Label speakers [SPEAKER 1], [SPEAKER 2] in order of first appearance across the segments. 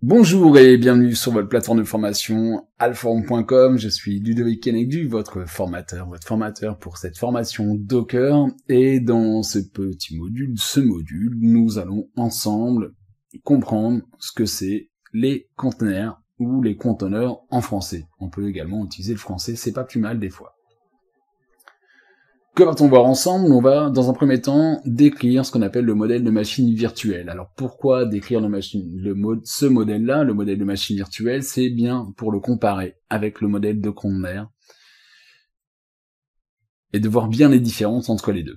[SPEAKER 1] Bonjour et bienvenue sur votre plateforme de formation alform.com. Je suis Ludovic Kennedy, votre formateur pour cette formation Docker. Et dans ce module, nous allons ensemble comprendre ce que c'est les conteneurs ou les conteneurs en français. On peut également utiliser le français, c'est pas plus mal des fois. Que va-t-on voir ensemble? On va, dans un premier temps, décrire ce qu'on appelle le modèle de machine virtuelle. Alors, pourquoi décrire ce modèle-là, le modèle de machine virtuelle? C'est bien pour le comparer avec le modèle de conteneur et de voir bien les différences entre les deux.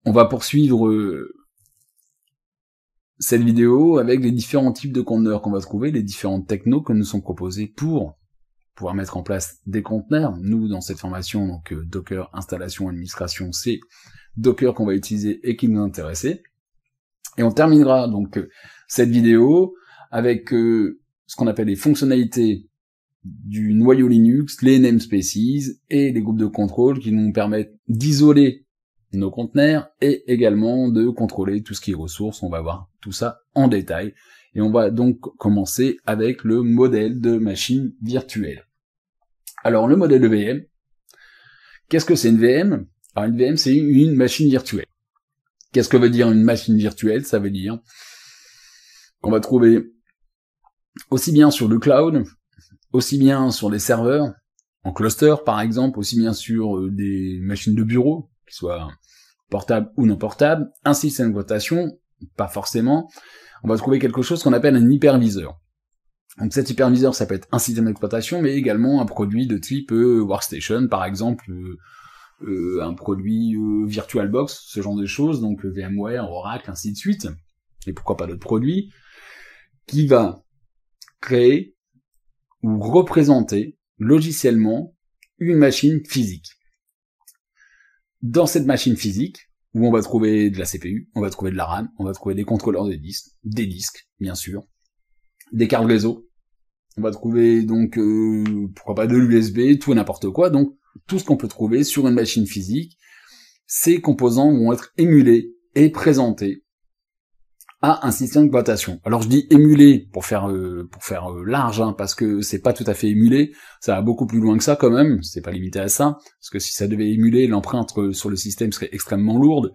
[SPEAKER 1] On va poursuivre cette vidéo avec les différents types de conteneurs qu'on va trouver, les différentes technos que nous sont proposés pour pouvoir mettre en place des conteneurs. Nous, dans cette formation, donc Docker, installation, administration, c'est Docker qu'on va utiliser et qui nous intéressait. Et on terminera donc cette vidéo avec ce qu'on appelle les fonctionnalités du noyau Linux, les namespaces et les groupes de contrôle qui nous permettent d'isoler nos conteneurs et également de contrôler tout ce qui est ressources. On va voir tout ça en détail. Et on va donc commencer avec le modèle de machine virtuelle. Alors, le modèle de VM, qu'est-ce que c'est une VM? Alors, une VM, c'est une machine virtuelle. Qu'est-ce que veut dire une machine virtuelle? Ça veut dire qu'on va trouver aussi bien sur le cloud, aussi bien sur les serveurs, en cluster par exemple, aussi bien sur des machines de bureau, qui soient portables ou non portables, un système d'exploitation, pas forcément. On va trouver quelque chose qu'on appelle un hyperviseur. Donc cet hyperviseur, ça peut être un système d'exploitation, mais également un produit de type workstation, par exemple, un produit VirtualBox, ce genre de choses, donc VMware, Oracle, ainsi de suite, et pourquoi pas d'autres produits, qui va créer ou représenter logiciellement une machine physique. Dans cette machine physique, où on va trouver de la CPU, on va trouver de la RAM, on va trouver des contrôleurs de disques, des disques, bien sûr, des cartes réseau, on va trouver donc, pourquoi pas de l'USB, tout et n'importe quoi, donc tout ce qu'on peut trouver sur une machine physique, ces composants vont être émulés et présentés à un système d'exploitation. Alors je dis émulé pour faire large, hein, parce que c'est pas tout à fait émulé, ça va beaucoup plus loin que ça quand même, c'est pas limité à ça, parce que si ça devait émuler, l'empreinte sur le système serait extrêmement lourde.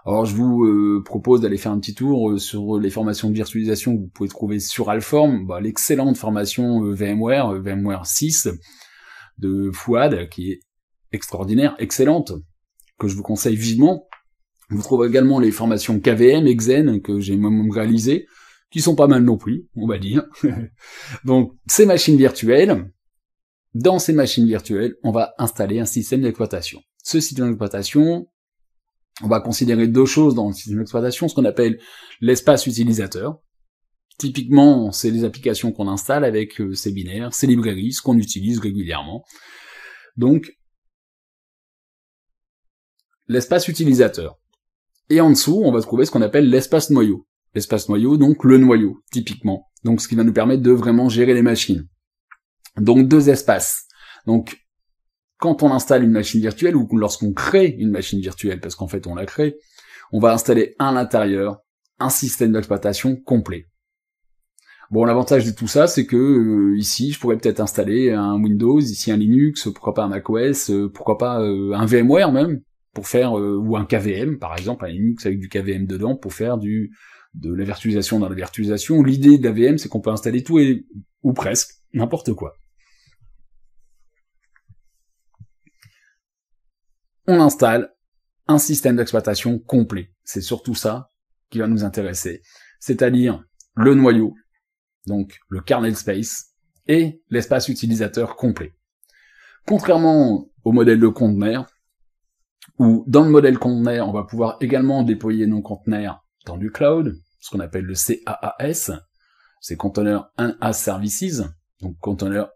[SPEAKER 1] Alors je vous propose d'aller faire un petit tour sur les formations de virtualisation que vous pouvez trouver sur Alform, l'excellente formation VMware 6 de Fouad, qui est extraordinaire, excellente, que je vous conseille vivement. Vous trouvez également les formations KVM, Xen, que j'ai moi-même réalisées, qui sont pas mal non plus, on va dire. Donc ces machines virtuelles, dans ces machines virtuelles, on va installer un système d'exploitation. Ce système d'exploitation, on va considérer deux choses dans le système d'exploitation, ce qu'on appelle l'espace utilisateur. Typiquement, c'est les applications qu'on installe avec ces binaires, ces librairies, ce qu'on utilise régulièrement. Donc, l'espace utilisateur. Et en dessous, on va trouver ce qu'on appelle l'espace noyau. L'espace noyau, donc le noyau, typiquement. Donc, ce qui va nous permettre de vraiment gérer les machines. Donc, deux espaces. Donc, quand on installe une machine virtuelle, ou lorsqu'on crée une machine virtuelle, parce qu'en fait on la crée, on va installer à l'intérieur un système d'exploitation complet. Bon, l'avantage de tout ça, c'est que ici, je pourrais peut-être installer un Windows, ici un Linux, pourquoi pas un macOS, pourquoi pas un VMware même, pour faire, ou un KVM, par exemple, un Linux avec du KVM dedans, pour faire de la virtualisation dans la virtualisation. L'idée de la VM, c'est qu'on peut installer tout ou presque, n'importe quoi. On installe un système d'exploitation complet. C'est surtout ça qui va nous intéresser. C'est-à-dire le noyau, donc le kernel space, et l'espace utilisateur complet. Contrairement au modèle de conteneur, où dans le modèle conteneur, on va pouvoir également déployer nos conteneurs dans du cloud, ce qu'on appelle le CAAS, c'est Container as Services, donc conteneur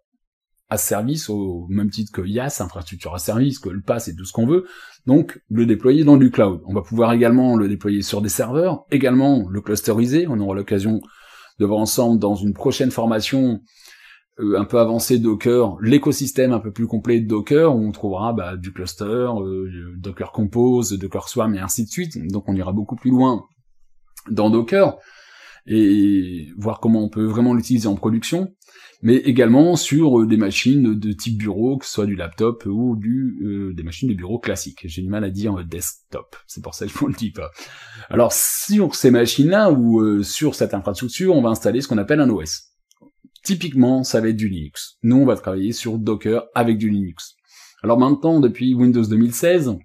[SPEAKER 1] à service, au même titre que IaaS, infrastructure à service, que le PaaS et tout ce qu'on veut, donc le déployer dans du cloud. On va pouvoir également le déployer sur des serveurs, également le clusteriser, on aura l'occasion de voir ensemble dans une prochaine formation un peu avancée Docker, l'écosystème un peu plus complet de Docker, où on trouvera du cluster, Docker Compose, Docker Swarm et ainsi de suite, donc on ira beaucoup plus loin dans Docker. et voir comment on peut vraiment l'utiliser en production, mais également sur des machines de type bureau, que ce soit du laptop ou des machines de bureau classiques. J'ai du mal à dire desktop, c'est pour ça que je vous le dis pas. Alors sur ces machines-là ou sur cette infrastructure, on va installer ce qu'on appelle un OS. Typiquement, ça va être du Linux. Nous, on va travailler sur Docker avec du Linux. Alors maintenant, depuis Windows 2016,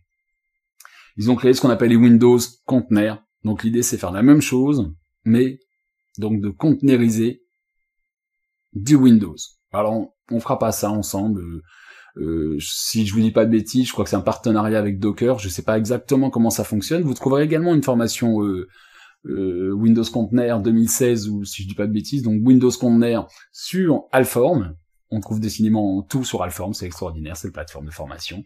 [SPEAKER 1] ils ont créé ce qu'on appelle les Windows Containers. Donc l'idée, c'est faire la même chose, mais donc de containeriser du Windows. Alors, on fera pas ça ensemble. Si je vous dis pas de bêtises, je crois que c'est un partenariat avec Docker. Je sais pas exactement comment ça fonctionne. Vous trouverez également une formation Windows Container 2016, ou si je dis pas de bêtises, donc Windows Container sur Alform. On trouve décidément tout sur Alform, c'est extraordinaire, c'est une plateforme de formation.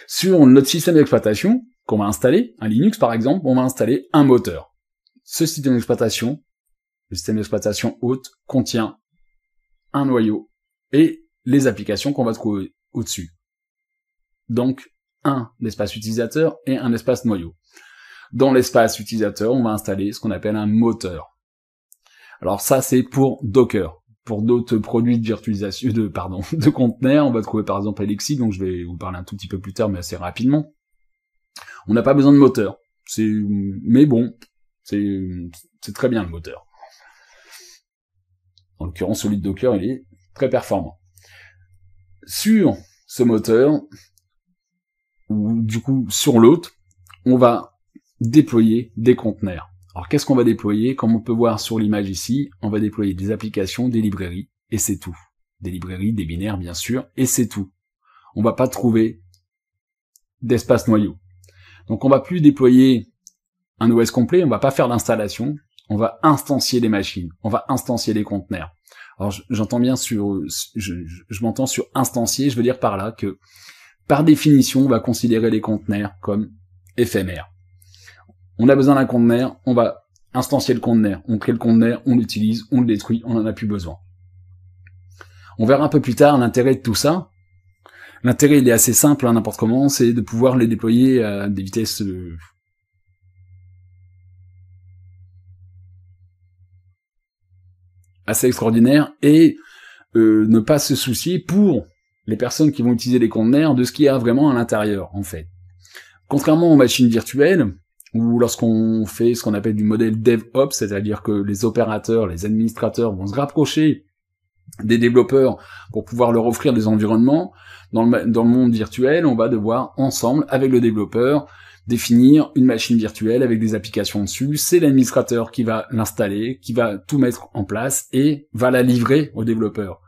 [SPEAKER 1] Sur notre système d'exploitation qu'on va installer, un Linux par exemple, on va installer un moteur. Ce système d'exploitation, le système d'exploitation hôte, contient un noyau et les applications qu'on va trouver au-dessus. Donc, un espace utilisateur et un espace noyau. Dans l'espace utilisateur, on va installer ce qu'on appelle un moteur. Alors ça, c'est pour Docker. Pour d'autres produits de virtualisation, de conteneurs, on va trouver par exemple Elixir, donc je vais vous parler un tout petit peu plus tard, mais assez rapidement. On n'a pas besoin de moteur. Mais bon, c'est très bien le moteur. En l'occurrence, celui de Docker, il est très performant. Sur ce moteur, ou du coup sur l'autre, on va déployer des conteneurs. Alors qu'est-ce qu'on va déployer? Comme on peut voir sur l'image ici, on va déployer des applications, des librairies, et c'est tout. Des librairies, des binaires bien sûr, et c'est tout. On va pas trouver d'espace noyau. Donc on va plus déployer un OS complet, on va pas faire l'installation, on va instancier les machines, on va instancier les conteneurs. Alors j'entends bien je m'entends sur instancier, je veux dire par là que par définition, on va considérer les conteneurs comme éphémères. On a besoin d'un conteneur, on va instancier le conteneur, on crée le conteneur, on l'utilise, on le détruit, on n'en a plus besoin. On verra un peu plus tard l'intérêt de tout ça. L'intérêt, il est assez simple, hein, n'importe comment, c'est de pouvoir les déployer à des vitesses assez extraordinaires et ne pas se soucier pour les personnes qui vont utiliser les conteneurs de ce qu'il y a vraiment à l'intérieur, en fait. Contrairement aux machines virtuelles, ou lorsqu'on fait ce qu'on appelle du modèle DevOps, c'est-à-dire que les opérateurs, les administrateurs vont se rapprocher des développeurs pour pouvoir leur offrir des environnements, dans le monde virtuel, on va devoir ensemble, avec le développeur, définir une machine virtuelle avec des applications dessus. C'est l'administrateur qui va l'installer, qui va tout mettre en place et va la livrer au développeur.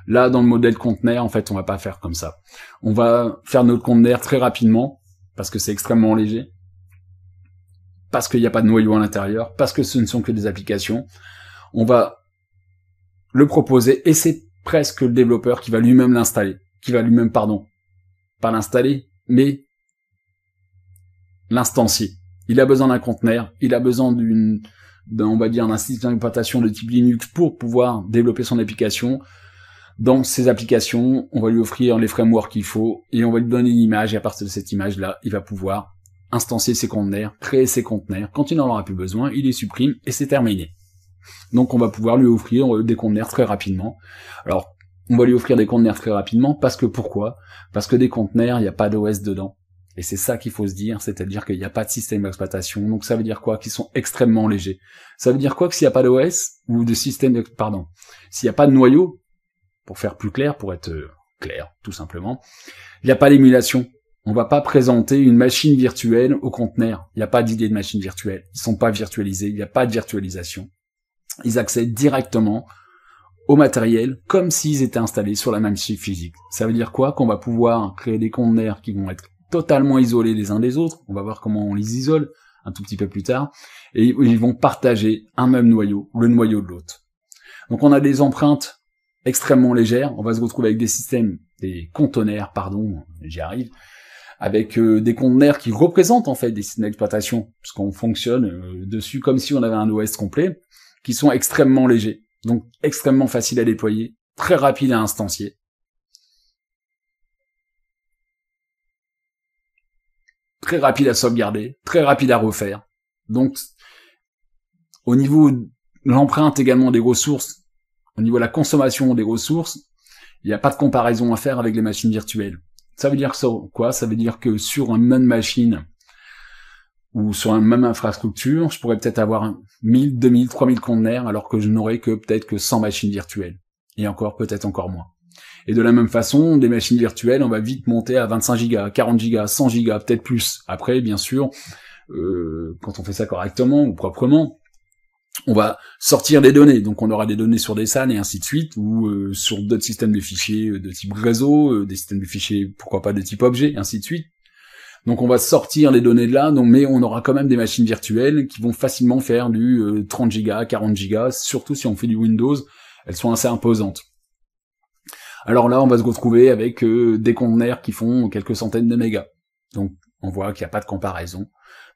[SPEAKER 1] Là, dans le modèle conteneur, en fait, on va pas faire comme ça. On va faire notre conteneur très rapidement, parce que c'est extrêmement léger, parce qu'il n'y a pas de noyau à l'intérieur, parce que ce ne sont que des applications. On va le proposer, et c'est presque le développeur qui va lui-même l'installer, pas l'installer, mais l'instancier. Il a besoin d'un conteneur, il a besoin on va dire, d'un système d'exploitation de type Linux pour pouvoir développer son application. Dans ces applications, on va lui offrir les frameworks qu'il faut, et on va lui donner une image, et à partir de cette image-là, il va pouvoir instancier ses conteneurs, créer ses conteneurs. Quand il n'en aura plus besoin, il les supprime, et c'est terminé. Donc on va pouvoir lui offrir des conteneurs très rapidement. Alors, on va lui offrir des conteneurs très rapidement, parce que pourquoi? Parce que des conteneurs, il n'y a pas d'OS dedans. Et c'est ça qu'il faut se dire, c'est-à-dire qu'il n'y a pas de système d'exploitation. Donc ça veut dire quoi? Qu'ils sont extrêmement légers. Ça veut dire quoi? Que s'il n'y a pas d'OS, ou de système, s'il n'y a pas de noyau, pour faire plus clair, pour être clair, tout simplement, il n'y a pas d'émulation. On va pas présenter une machine virtuelle au conteneur. Il n'y a pas d'idée de machine virtuelle. Ils sont pas virtualisés, il n'y a pas de virtualisation. Ils accèdent directement au matériel comme s'ils étaient installés sur la même chip physique. Ça veut dire quoi? Qu'on va pouvoir créer des conteneurs qui vont être totalement isolés les uns des autres. On va voir comment on les isole un tout petit peu plus tard. Et ils vont partager un même noyau, le noyau de l'autre. Donc on a des empreintes extrêmement légères. On va se retrouver avec des conteneurs, j'y arrive, avec des conteneurs qui représentent en fait des systèmes d'exploitation, parce qu'on fonctionne dessus comme si on avait un OS complet, qui sont extrêmement légers, donc extrêmement faciles à déployer, très rapides à instancier. Très rapide à sauvegarder, très rapide à refaire. Donc, Au niveau de l'empreinte également des ressources, au niveau de la consommation des ressources, il n'y a pas de comparaison à faire avec les machines virtuelles. Ça veut dire quoi? Ça veut dire que sur une même machine ou sur une même infrastructure, je pourrais peut-être avoir 1000, 2000, 3000 conteneurs alors que je n'aurais que peut-être que 100 machines virtuelles. Et encore, peut-être encore moins. Et de la même façon, des machines virtuelles, on va vite monter à 25 gigas, 40 gigas, 100 gigas, peut-être plus. Après, bien sûr, quand on fait ça correctement ou proprement, on va sortir des données. Donc on aura des données sur des SAN et ainsi de suite, ou sur d'autres systèmes de fichiers de type réseau, des systèmes de fichiers, pourquoi pas de type objet, et ainsi de suite. Donc on va sortir les données de là, mais on aura quand même des machines virtuelles qui vont facilement faire du 30 gigas, 40 gigas, surtout si on fait du Windows, elles sont assez imposantes. Alors là, on va se retrouver avec des conteneurs qui font quelques centaines de mégas. Donc on voit qu'il n'y a pas de comparaison.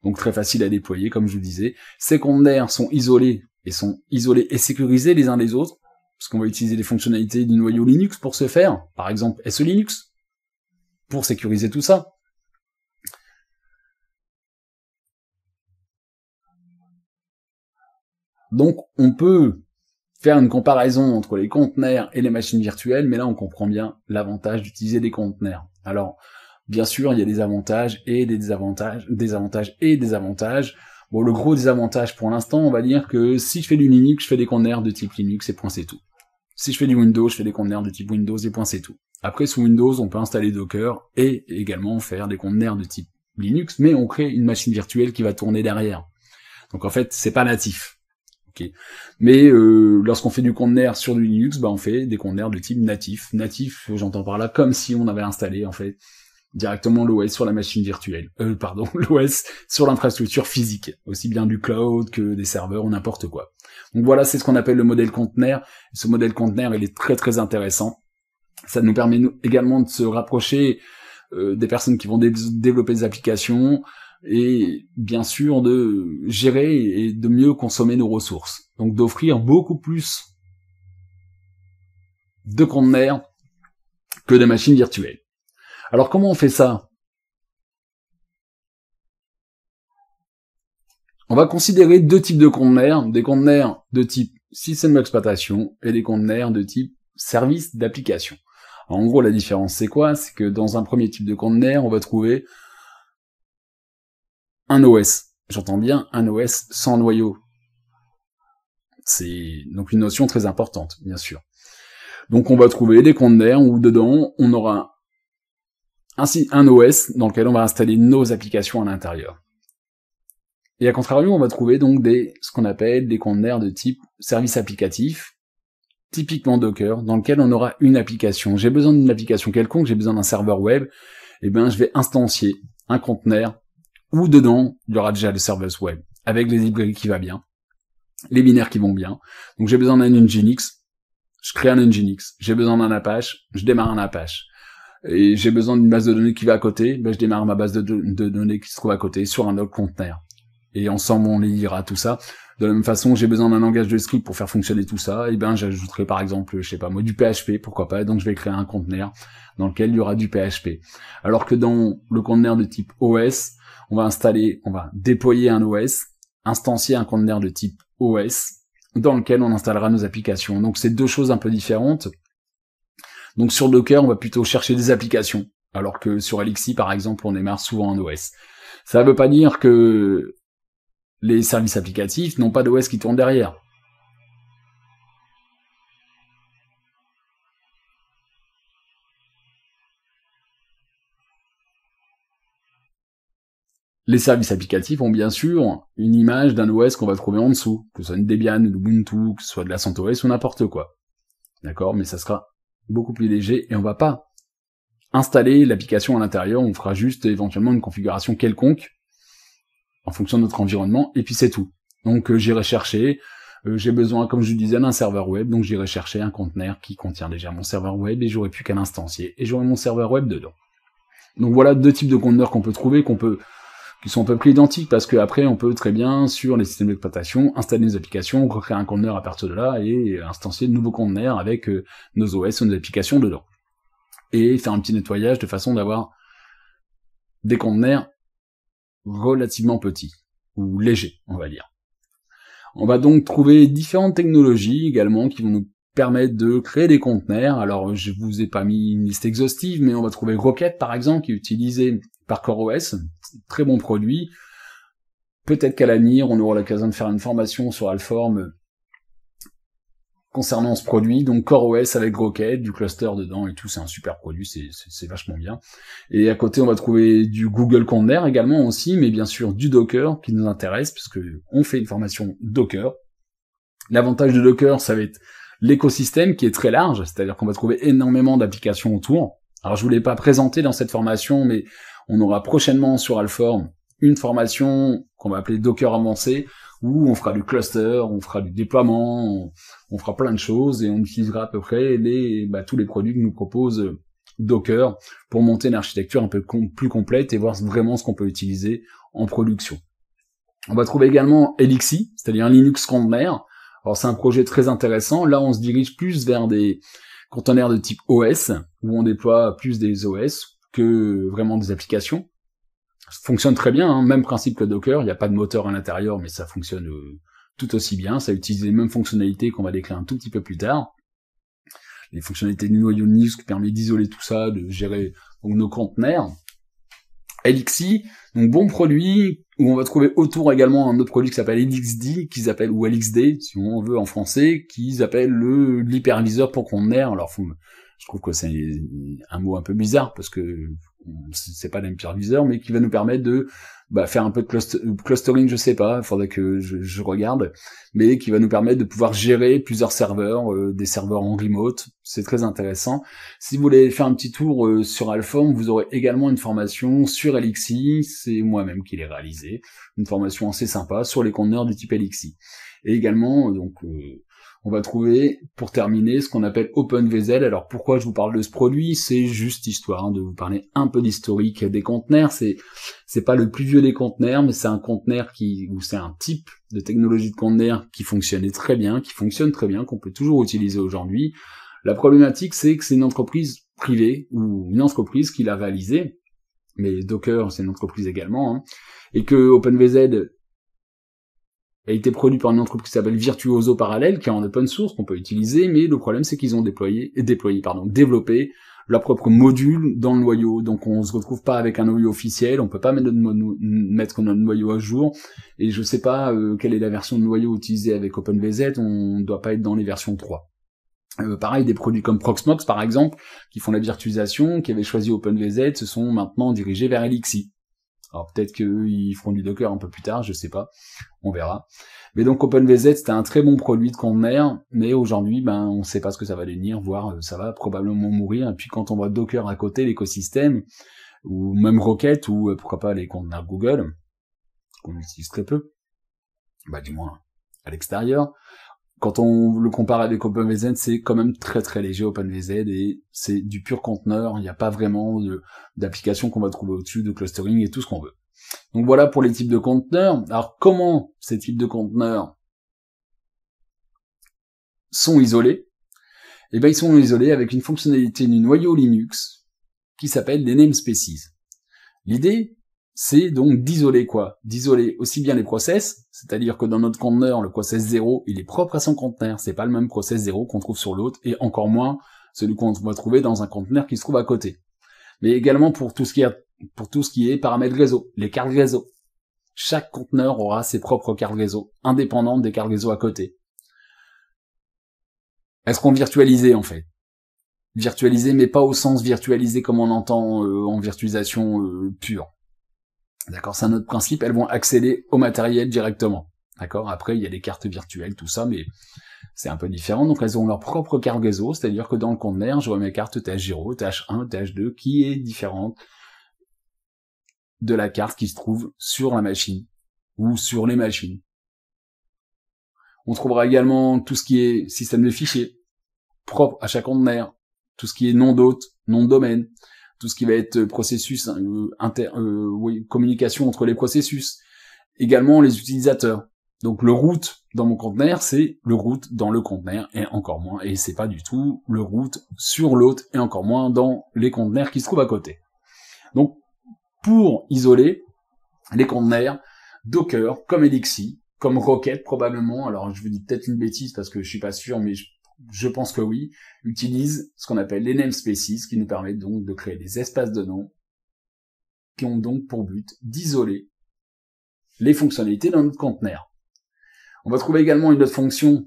[SPEAKER 1] Donc très facile à déployer, comme je vous disais. Ces conteneurs sont isolés et sécurisés les uns des autres, parce qu'on va utiliser les fonctionnalités du noyau Linux pour ce faire, par exemple SE Linux, pour sécuriser tout ça. Donc on peut faire une comparaison entre les conteneurs et les machines virtuelles, mais là on comprend bien l'avantage d'utiliser des conteneurs. Alors, bien sûr, il y a des avantages et des désavantages, Bon, le gros désavantage pour l'instant, on va dire que si je fais du Linux, je fais des conteneurs de type Linux et point c'est tout. Si je fais du Windows, je fais des conteneurs de type Windows et point c'est tout. Après, sous Windows, on peut installer Docker et également faire des conteneurs de type Linux, mais on crée une machine virtuelle qui va tourner derrière. Donc en fait, c'est pas natif. Okay. Mais lorsqu'on fait du conteneur sur du Linux, on fait des conteneurs de type natif. Natif, j'entends par là comme si on avait installé en fait directement l'OS sur la machine virtuelle. L'OS sur l'infrastructure physique, aussi bien du cloud que des serveurs ou n'importe quoi. Donc voilà, c'est ce qu'on appelle le modèle conteneur. Ce modèle conteneur, il est très très intéressant. Ça nous permet également de se rapprocher des personnes qui vont développer des applications, et bien sûr de gérer et de mieux consommer nos ressources. Donc d'offrir beaucoup plus de conteneurs que de machines virtuelles. Alors comment on fait ça? On va considérer deux types de conteneurs, des conteneurs de type système d'exploitation et des conteneurs de type service d'application. En gros, la différence c'est quoi? C'est que dans un premier type de conteneur, on va trouver un OS. J'entends bien un OS sans noyau. C'est donc une notion très importante, bien sûr. Donc on va trouver des conteneurs où dedans, on aura ainsi un OS dans lequel on va installer nos applications à l'intérieur. Et à contrario, on va trouver donc ce qu'on appelle des conteneurs de type service applicatif, typiquement Docker, dans lequel on aura une application. J'ai besoin d'une application quelconque, j'ai besoin d'un serveur web, et je vais instancier un conteneur où dedans, il y aura déjà le serveur web, avec les librairies qui va bien, les binaires qui vont bien. Donc j'ai besoin d'un Nginx, je crée un Nginx. J'ai besoin d'un Apache, je démarre un Apache. Et j'ai besoin d'une base de données qui va à côté, je démarre ma base de données qui se trouve à côté sur un autre conteneur. Et ensemble, on les lira tout ça. De la même façon, j'ai besoin d'un langage de script pour faire fonctionner tout ça, et j'ajouterai par exemple, je sais pas moi, du PHP, pourquoi pas, donc je vais créer un conteneur dans lequel il y aura du PHP. Alors que dans le conteneur de type OS, on va déployer un OS, instancier un conteneur de type OS, dans lequel on installera nos applications. Donc c'est deux choses un peu différentes. Donc sur Docker, on va plutôt chercher des applications, alors que sur Elixir, par exemple, on démarre souvent un OS. Ça ne veut pas dire que les services applicatifs n'ont pas d'OS qui tourne derrière. Les services applicatifs ont bien sûr une image d'un OS qu'on va trouver en dessous, que ce soit une Debian, une Ubuntu, que ce soit de la CentOS ou n'importe quoi. D'accord? Mais ça sera beaucoup plus léger et on va pas installer l'application à l'intérieur, on fera juste éventuellement une configuration quelconque en fonction de notre environnement, et puis c'est tout. Donc j'irai chercher, j'ai besoin, comme je vous disais, d'un serveur web, donc j'irai chercher un conteneur qui contient déjà mon serveur web, et j'aurai plus qu'à l'instancier, et j'aurai mon serveur web dedans. Donc voilà deux types de conteneurs qu'on peut trouver, qui sont à peu près identiques, parce qu'après on peut très bien, sur les systèmes d'exploitation, installer des applications, recréer un conteneur à partir de là, et instancier de nouveaux conteneurs avec nos OS ou nos applications dedans. Et faire un petit nettoyage de façon d'avoir des conteneurs relativement petits, ou légers, on va dire. On va donc trouver différentes technologies également qui vont nous permettre de créer des conteneurs. Alors, je vous ai pas mis une liste exhaustive, mais on va trouver Rocket, par exemple, qui est utilisé par CoreOS. Très bon produit. Peut-être qu'à l'avenir, on aura l'occasion de faire une formation sur Alform concernant ce produit. Donc CoreOS avec Rocket, du cluster dedans et tout, c'est un super produit, c'est vachement bien. Et à côté, on va trouver du Google Container également aussi, mais bien sûr du Docker qui nous intéresse, puisque on fait une formation Docker. L'avantage de Docker, ça va être l'écosystème qui est très large, c'est-à-dire qu'on va trouver énormément d'applications autour. Alors je vous l'ai pas présenté dans cette formation, mais on aura prochainement sur Alform une formation qu'on va appeler Docker avancé, où on fera du cluster, on fera du déploiement, on fera plein de choses, et on utilisera à peu près tous les produits que nous propose Docker pour monter une architecture un peu plus complète et voir vraiment ce qu'on peut utiliser en production. On va trouver également Elixir, c'est-à-dire un Linux Container. Alors c'est un projet très intéressant. Là, on se dirige plus vers des conteneurs de type OS, où on déploie plus des OS que vraiment des applications. Ça fonctionne très bien, hein, même principe que Docker, il n'y a pas de moteur à l'intérieur, mais ça fonctionne tout aussi bien. Ça utilise les mêmes fonctionnalités qu'on va décrire un tout petit peu plus tard. Les fonctionnalités du noyau Linux qui permet d'isoler tout ça, de gérer donc, nos conteneurs. Elixir, donc bon produit, où on va trouver autour également un autre produit qui s'appelle LXD, ou LXD, si on veut en français, qu'ils appellent l'hyperviseur pour conteneurs. Alors je trouve que c'est un mot un peu bizarre, parce que c'est pas l'hyperviseur, mais qui va nous permettre de faire un peu de clustering, je sais pas, il faudrait que je regarde, mais qui va nous permettre de pouvoir gérer plusieurs serveurs, des serveurs en remote, c'est très intéressant. Si vous voulez faire un petit tour sur Alform, vous aurez également une formation sur Elixir, c'est moi-même qui l'ai réalisé, une formation assez sympa sur les conteneurs du type Elixir. Et également, on va trouver, pour terminer, ce qu'on appelle OpenVZ. Alors pourquoi je vous parle de ce produit? C'est juste histoire de vous parler un peu d'historique des conteneurs. C'est pas le plus vieux des conteneurs, mais c'est un conteneur c'est un type de technologie de conteneur qui fonctionne très bien, qu'on peut toujours utiliser aujourd'hui. La problématique, c'est que c'est une entreprise privée, ou une entreprise qui l'a réalisé, mais Docker, c'est une entreprise également, hein, et que OpenVZ a été produit par une entreprise qui s'appelle Virtuoso Parallel, qui est en open source, qu'on peut utiliser, mais le problème c'est qu'ils ont développé leur propre module dans le noyau, donc on se retrouve pas avec un noyau officiel, on peut pas mettre notre noyau à jour, et je sais pas quelle est la version de noyau utilisée avec OpenVZ, on doit pas être dans les versions 3. Pareil, des produits comme Proxmox par exemple, qui font la virtualisation, qui avaient choisi OpenVZ, se sont maintenant dirigés vers Elixir. Alors peut-être qu'eux, ils feront du Docker un peu plus tard, je sais pas, on verra. Mais donc OpenVZ, c'était un très bon produit de conteneur, mais aujourd'hui, on sait pas ce que ça va devenir, voire ça va probablement mourir. Et puis quand on voit Docker à côté, l'écosystème, ou même Rocket, ou pourquoi pas les conteneurs Google, qu'on utilise très peu, du moins à l'extérieur, quand on le compare avec OpenVZ, c'est quand même très très léger OpenVZ, et c'est du pur conteneur, il n'y a pas vraiment d'application qu'on va trouver au-dessus, de clustering et tout ce qu'on veut. Donc voilà pour les types de conteneurs. Alors comment ces types de conteneurs sont isolés? Eh bien ils sont isolés avec une fonctionnalité du noyau Linux qui s'appelle les namespaces. L'idée, c'est donc d'isoler quoi? D'isoler aussi bien les process, c'est-à-dire que dans notre conteneur, le process 0, il est propre à son conteneur, c'est pas le même process 0 qu'on trouve sur l'autre, et encore moins celui qu'on va trouver dans un conteneur qui se trouve à côté. Mais également pour tout ce qui est paramètres réseau, les cartes réseau. Chaque conteneur aura ses propres cartes réseau, indépendantes des cartes réseau à côté. Est-ce qu'on virtualisait en fait? Virtualiser, mais pas au sens virtualisé comme on entend en virtualisation pure. D'accord, c'est un autre principe, elles vont accéder au matériel directement. D'accord, après il y a des cartes virtuelles, tout ça, mais c'est un peu différent. Donc elles ont leur propre carte réseau, c'est-à-dire que dans le conteneur, j'aurai mes cartes TH0, TH1, TH2, qui est différente de la carte qui se trouve sur la machine, ou sur les machines. On trouvera également tout ce qui est système de fichiers, propre à chaque conteneur, tout ce qui est nom d'hôte, nom de domaine, tout ce qui va être processus, communication entre les processus, également les utilisateurs. Donc le root dans mon conteneur, c'est le root dans le conteneur, et encore moins, et c'est pas du tout le root sur l'autre, et encore moins dans les conteneurs qui se trouvent à côté. Donc pour isoler les conteneurs, Docker, comme Elixir, comme Rocket probablement, alors je vous dis peut-être une bêtise parce que je suis pas sûr, mais je pense que oui, utilise ce qu'on appelle les namespaces, qui nous permettent donc de créer des espaces de noms, qui ont donc pour but d'isoler les fonctionnalités dans notre conteneur. On va trouver également une autre fonction,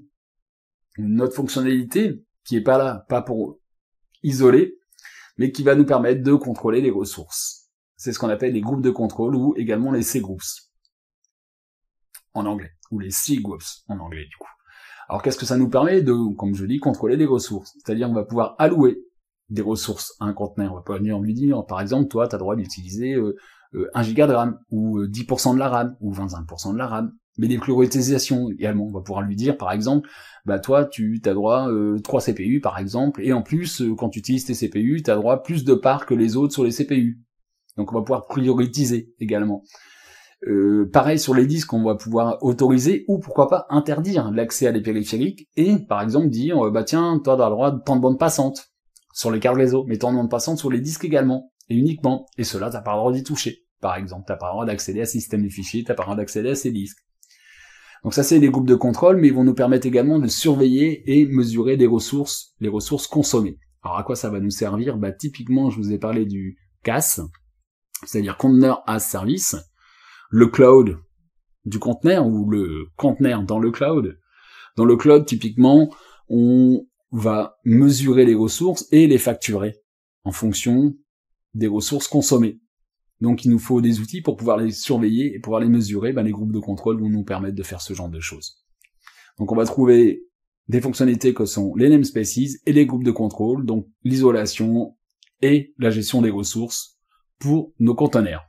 [SPEAKER 1] une autre fonctionnalité, qui est pas là, pas pour isoler, mais qui va nous permettre de contrôler les ressources. C'est ce qu'on appelle les groupes de contrôle, ou également les cgroups, en anglais, ou les cgroups en anglais du coup. Alors qu'est-ce que ça nous permet de, comme je dis, contrôler les ressources. C'est-à-dire on va pouvoir allouer des ressources à un conteneur. On va pas venir lui dire, par exemple, toi, tu as le droit d'utiliser 1 giga de RAM, ou 10% de la RAM, ou 25% de la RAM. Mais des priorisations également. On va pouvoir lui dire, par exemple, bah toi, tu as droit 3 CPU, par exemple, et en plus, quand tu utilises tes CPU, tu as droit plus de parts que les autres sur les CPU. Donc on va pouvoir prioriser également. Pareil sur les disques, on va pouvoir autoriser ou pourquoi pas interdire l'accès à des périphériques et par exemple dire bah tiens, toi tu as le droit de tant de bandes passantes sur les cartes réseau, mais tant de bandes passantes sur les disques également et uniquement. Et cela t'as pas le droit d'y toucher. Par exemple, t'as pas le droit d'accéder à ce système de fichiers, t'as pas le droit d'accéder à ces disques. Donc ça c'est des groupes de contrôle, mais ils vont nous permettre également de surveiller et mesurer les ressources consommées. Alors à quoi ça va nous servir? Bah typiquement, je vous ai parlé du CAS, c'est-à-dire Container as Service. Le cloud du conteneur ou le conteneur dans le cloud. Dans le cloud, typiquement, on va mesurer les ressources et les facturer en fonction des ressources consommées. Donc il nous faut des outils pour pouvoir les surveiller et pouvoir les mesurer. Les groupes de contrôle vont nous permettre de faire ce genre de choses. Donc on va trouver des fonctionnalités que sont les namespaces et les groupes de contrôle, donc l'isolation et la gestion des ressources pour nos conteneurs.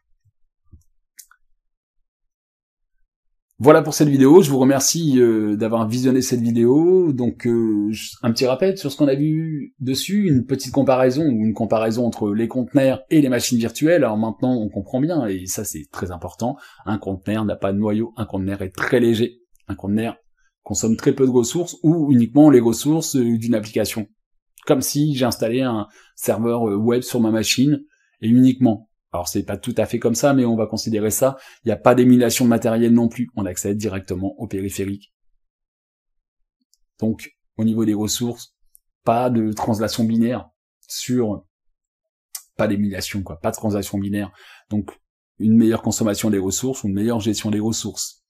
[SPEAKER 1] Voilà pour cette vidéo, je vous remercie d'avoir visionné cette vidéo. Donc un petit rappel sur ce qu'on a vu dessus, une petite comparaison ou une comparaison entre les conteneurs et les machines virtuelles. Alors maintenant on comprend bien, et ça c'est très important, un conteneur n'a pas de noyau, un conteneur est très léger, un conteneur consomme très peu de ressources ou uniquement les ressources d'une application. Comme si j'ai installé un serveur web sur ma machine et uniquement. Alors c'est pas tout à fait comme ça, mais on va considérer ça. Il n'y a pas d'émulation de matériel non plus. On accède directement au périphérique. Donc, au niveau des ressources, pas de translation binaire pas d'émulation, quoi. Pas de translation binaire. Donc, une meilleure consommation des ressources ou une meilleure gestion des ressources.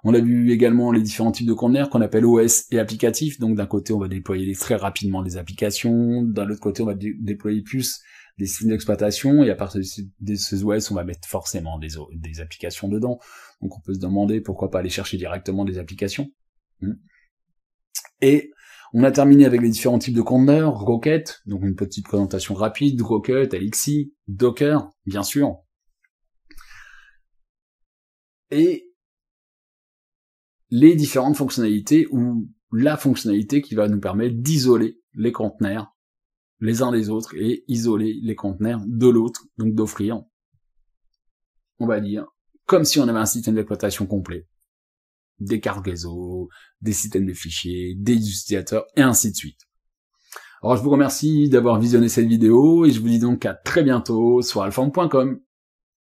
[SPEAKER 1] On a vu également les différents types de conteneurs qu'on appelle OS et applicatifs. Donc, d'un côté, on va déployer très rapidement des applications. D'un autre côté, on va déployer plus des systèmes d'exploitation, et à partir de ces OS, on va mettre forcément des applications dedans. Donc on peut se demander pourquoi pas aller chercher directement des applications. Et on a terminé avec les différents types de conteneurs, Rocket, donc une petite présentation rapide, Rocket, Elixir, Docker, bien sûr. Et les différentes fonctionnalités, ou la fonctionnalité qui va nous permettre d'isoler les conteneurs les uns des autres et isoler les conteneurs de l'autre, donc d'offrir, on va dire, comme si on avait un système d'exploitation complet, des cartes réseau, des systèmes de fichiers, des utilisateurs, et ainsi de suite. Alors je vous remercie d'avoir visionné cette vidéo, et je vous dis donc à très bientôt sur alphand.com.